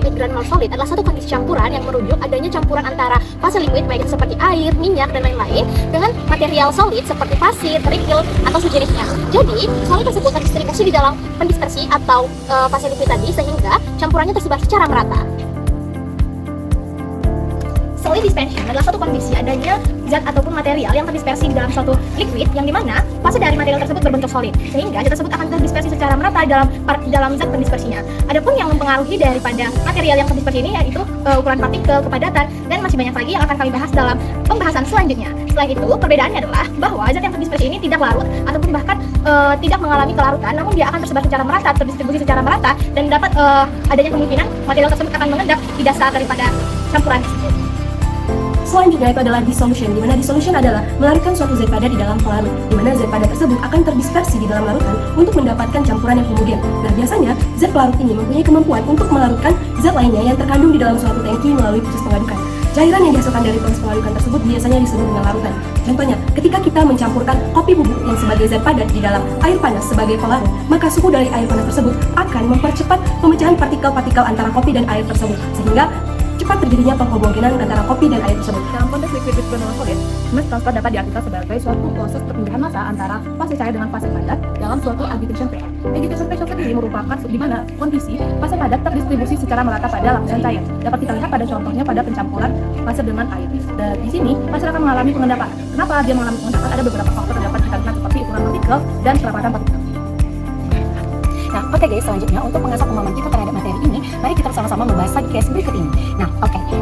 liquid granular solid adalah satu kondisi campuran yang merujuk adanya campuran antara fase liquid baik itu seperti air, minyak, dan lain-lain dengan material solid seperti pasir, kerikil, atau sejenisnya. Jadi, solid tersebut terdistribusi di dalam pendispersi atau fase liquid tadi sehingga campurannya tersebar secara merata. Solid dispersion adalah satu kondisi adanya zat ataupun material yang terdispersi di dalam suatu liquid yang dimana fase dari material tersebut berbentuk solid sehingga zat tersebut akan terdispersi secara merata dalam zat pendispersinya. Adapun yang mempengaruhi daripada material yang terdispersi ini yaitu ukuran partikel, kepadatan, dan masih banyak lagi yang akan kami bahas dalam pembahasan selanjutnya. Selain itu, perbedaannya adalah bahwa zat yang terdispersi ini tidak larut ataupun bahkan tidak mengalami kelarutan, namun dia akan tersebar secara merata, terdistribusi secara merata, dan dapat adanya kemungkinan material tersebut akan mengendap di dasar daripada campuran tersebut. Selanjutnya itu adalah dissolution, di mana dissolution adalah melarikan suatu zat padat di dalam pelarut, di mana zat padat tersebut akan terdispersi di dalam larutan untuk mendapatkan campuran yang homogen. Nah, biasanya zat pelarut ini mempunyai kemampuan untuk melarutkan zat lainnya yang terkandung di dalam suatu tangki melalui proses pengadukan. Cairan yang dihasilkan dari proses pengadukan tersebut biasanya disebut dengan larutan. Contohnya, ketika kita mencampurkan kopi bubuk yang sebagai zat padat di dalam air panas sebagai pelarut, maka suhu dari air panas tersebut akan mempercepat pemecahan partikel-partikel antara kopi dan air tersebut, sehingga cepat terjadinya penghomogenan antara kopi dan air tersebut. Dalam konteks liquid granular solid, mass transfer dapat diartikan sebagai suatu proses perpindahan massa antara fase cair dengan fase padat dalam suatu agitation phase. Agitation phase sendiri merupakan di mana kondisi fase padat terdistribusi secara merata pada lapisan cair. Dapat kita lihat pada contohnya pada pencampuran fase dengan air. Dan di sini masyarakat mengalami pengendapan. Kenapa dia mengalami pengendapan? Ada beberapa faktor yang dapat kita lihat seperti ukuran partikel dan kerapatan partikel. Nah, oke guys, selanjutnya untuk mengasah pemahaman kita terhadap materi ini, mari kita bersama-sama membahas case berikut ini. Nah,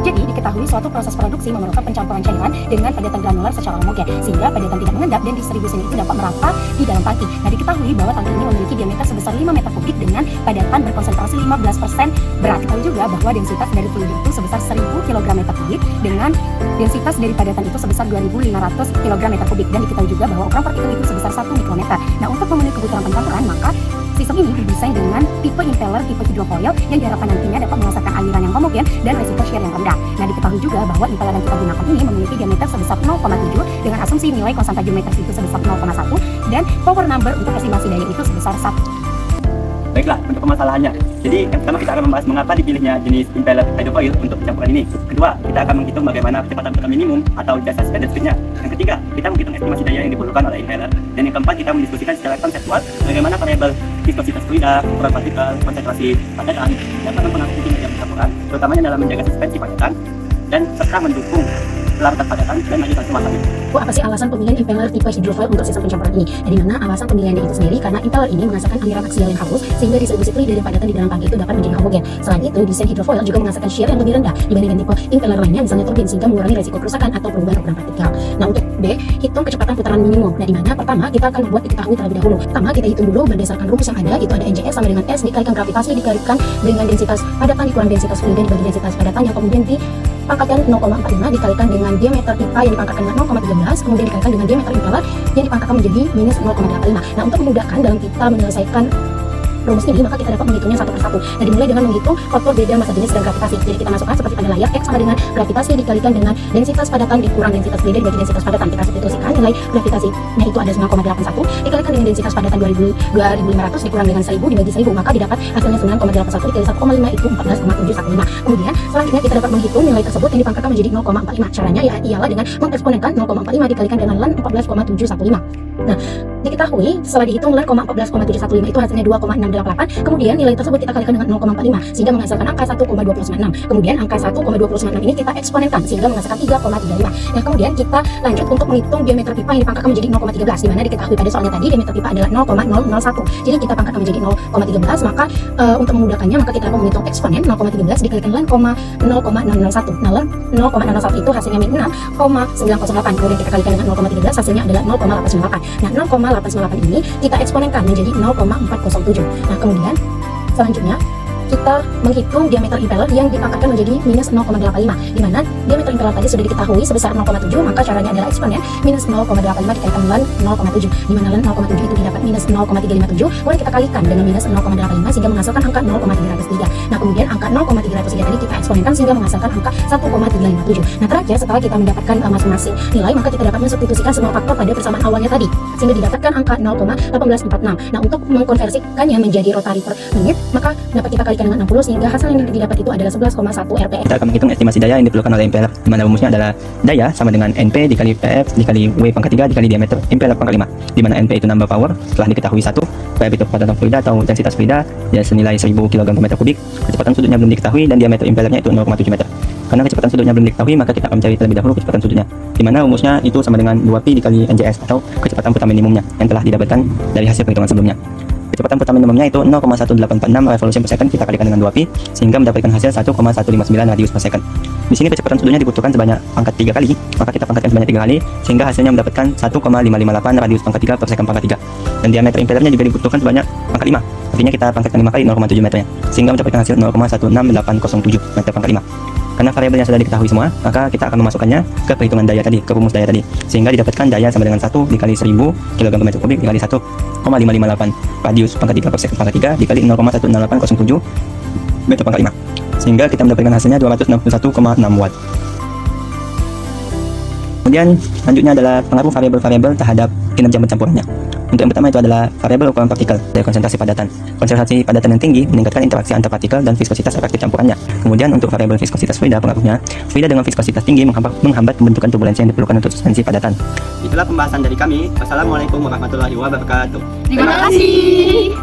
jadi diketahui suatu proses produksi memerlukan pencampuran cairan dengan padatan granular secara homogen, sehingga padatan tidak mengendap dan distribusinya itu dapat merata di dalam tangki. Nah, diketahui bahwa tangki ini memiliki diameter sebesar 5 meter kubik dengan padatan berkonsentrasi 15% berat. Kita juga bahwa densitas dari fluid itu sebesar 1000 kg meter kubik dengan densitas dari padatan itu sebesar 2500 kg meter kubik, dan diketahui juga bahwa ukuran partikel itu sebesar 1 mikrometer. Nah, untuk memenuhi kebutuhan pencampuran, maka sistem ini didesain dengan tipe impeller tipe hidrofoil yang diharapkan nantinya dapat menghasilkan aliran yang homogen dan resiko shear yang rendah. Nah, diketahui juga bahwa impeller yang kita gunakan ini memiliki diameter sebesar 0,7 dengan asumsi nilai konstanta geometris itu sebesar 0,1 dan power number untuk estimasi daya itu sebesar 1. Baiklah, untuk permasalahannya. Jadi, yang pertama kita akan membahas mengapa dipilihnya jenis impeller hydrofoil untuk pencampuran ini. Kedua, kita akan menghitung bagaimana kecepatan putar minimum atau jasa standard speednya. Yang ketiga, kita menghitung estimasi daya yang diperlukan oleh impeller. Dan yang keempat, kita mendiskusikan secara konseptual bagaimana variabel viskositas fluida, ukuran partikel, konsentrasi padatan, dapat mempengaruhi kinerja pencampuran, terutamanya dalam menjaga suspensi padatan dan serta mendukung pelarutan padatan dan lanjutan kemasan. Apa sih alasan pemilihan impeller tipe hidrofoil untuk sistem pencampuran ini? Di mana alasan pemilihannya itu sendiri karena impeller ini menghasilkan aliran aksial yang halus sehingga distribusi fluid dan padatan di dalam tangki itu dapat menjadi homogen. Selain itu, desain hidrofoil juga menghasilkan shear yang lebih rendah dibandingkan tipe impeller lainnya, misalnya turbin, sehingga mengurangi resiko kerusakan atau perubahan ukuran partikel. Nah, untuk B, hitung kecepatan putaran minimum. Nah, di mana pertama kita akan membuat diketahui terlebih dahulu. Pertama, kita hitung dulu berdasarkan rumus yang ada, itu ada NJS sama dengan S dikalikan gravitasi dikalikan dengan densitas padatan dikurang densitas fluida dibagi densitas padatan yang kemudian dipangkatkan 0,45 dikalikan dengan diameter pipa yang dipangkatkan dengan 0,13 kemudian dikalikan dengan diameter impeller yang dipangkatkan menjadi minus 0,85. Nah, untuk memudahkan dalam kita menyelesaikan rumus ini, maka kita dapat menghitungnya satu persatu. Nah, dimulai dengan menghitung faktor beda massa jenis dan gravitasi. Jadi kita masukkan seperti pada layar, X sama dengan gravitasi dikalikan dengan densitas padatan dikurang densitas fluida dibagi densitas padatan. Kita substitusikan nilai gravitasinya itu ada 9,81 dikalikan dengan densitas padatan 2500 dikurang dengan 1000 dibagi 1000, maka didapat hasilnya 9,81 dikali 1,5 itu 14,715. Kemudian selanjutnya kita dapat menghitung nilai tersebut yang dipangkatkan menjadi 0,45. Caranya ialah dengan mengeksponenkan 0,45 dikalikan dengan ln 14,715. Nah, diketahui setelah dihitung ln 14,715 itu hasilnya 2,688. Kemudian nilai tersebut kita kalikan dengan 0,45 sehingga menghasilkan angka 1,296. Kemudian angka 1,296 ini kita eksponenkan sehingga menghasilkan 3,35. Nah, kemudian kita lanjut untuk menghitung diameter pipa yang dipangkatkan menjadi 0,13, di mana diketahui pada soalnya tadi diameter pipa adalah 0,001. Jadi kita pangkatkan menjadi 0,13, maka untuk memudahkannya maka kita dapat menghitung eksponen 0,13 dikalikan ln 0,001. Nah, ln 0,001 itu hasilnya min 6,908. Kemudian kita kalikan dengan 0,13 hasilnya adalah 0,898. Nah, 0,898 ini kita eksponenkan menjadi 0,407. Nah, kemudian selanjutnya kita menghitung diameter impeller yang dipangkatkan menjadi minus 0,85, di mana diameter impeller tadi sudah diketahui sebesar 0,7, maka caranya adalah eksponen minus 0,85 dikalikan dengan 0,7, di mana 0,7 itu didapat minus 0,357, kemudian kita kalikan dengan minus 0,85 sehingga menghasilkan angka 0,303. Nah, kemudian angka 0,303 tadi kita eksponenkan sehingga menghasilkan angka 1,357. Nah, terakhir setelah kita mendapatkan masing-masing nilai, maka kita dapat mensubstitusikan semua faktor pada persamaan awalnya tadi sehingga didapatkan angka 0,1846. Nah, untuk mengkonversikannya menjadi rotary per menit, maka dapat kita kalikan dikalikan dengan 60 sehingga hasil yang didapat itu adalah 11,1 rpm. Kita akan menghitung estimasi daya yang diperlukan oleh impeller, di mana rumusnya adalah daya sama dengan NP dikali PF dikali W pangkat 3 dikali diameter impeller pangkat 5, di mana NP itu number power setelah diketahui 1, PF itu kepadatan fluida atau densitas fluida ya senilai 1000 kg per meter kubik, kecepatan sudutnya belum diketahui dan diameter impellernya itu 0,7 meter. Karena kecepatan sudutnya belum diketahui, maka kita akan mencari terlebih dahulu kecepatan sudutnya, di mana rumusnya itu sama dengan 2Pi dikali NJS atau kecepatan putar minimumnya yang telah didapatkan dari hasil perhitungan sebelumnya. Kecepatan putar minimumnya itu 0,1846 revolution per second, kita kalikan dengan 2Pi sehingga mendapatkan hasil 1,159 radius per second. Di sini kecepatan sudutnya dibutuhkan sebanyak pangkat 3 kali, maka kita pangkatkan sebanyak 3 kali sehingga hasilnya mendapatkan 1,558 radius pangkat 3 per second pangkat 3. Dan diameter impellernya juga dibutuhkan sebanyak pangkat 5. Artinya kita pangkatkan 5 kali 0,7 meternya sehingga mendapatkan hasil 0,16807 meter pangkat 5. Karena variabelnya sudah diketahui semua, maka kita akan memasukkannya ke perhitungan daya tadi, ke rumus daya tadi, sehingga didapatkan daya sama dengan 1 dikali 1000 kg per meter kubik dikali 1,558 radius pangkat 3 per second pangkat 3 dikali 0,16807 meter pangkat 5, sehingga kita mendapatkan hasilnya 261,6 watt. Kemudian selanjutnya adalah pengaruh variabel-variabel terhadap kinerja pencampurannya. Untuk yang pertama itu adalah variabel ukuran partikel dari konsentrasi padatan. Konsentrasi padatan yang tinggi meningkatkan interaksi antar partikel dan viskositas efektif campurannya. Kemudian untuk variabel viskositas fluida, pengaruhnya fluida dengan viskositas tinggi menghambat pembentukan turbulensi yang diperlukan untuk suspensi padatan. Itulah pembahasan dari kami. Wassalamualaikum warahmatullahi wabarakatuh. Terima kasih.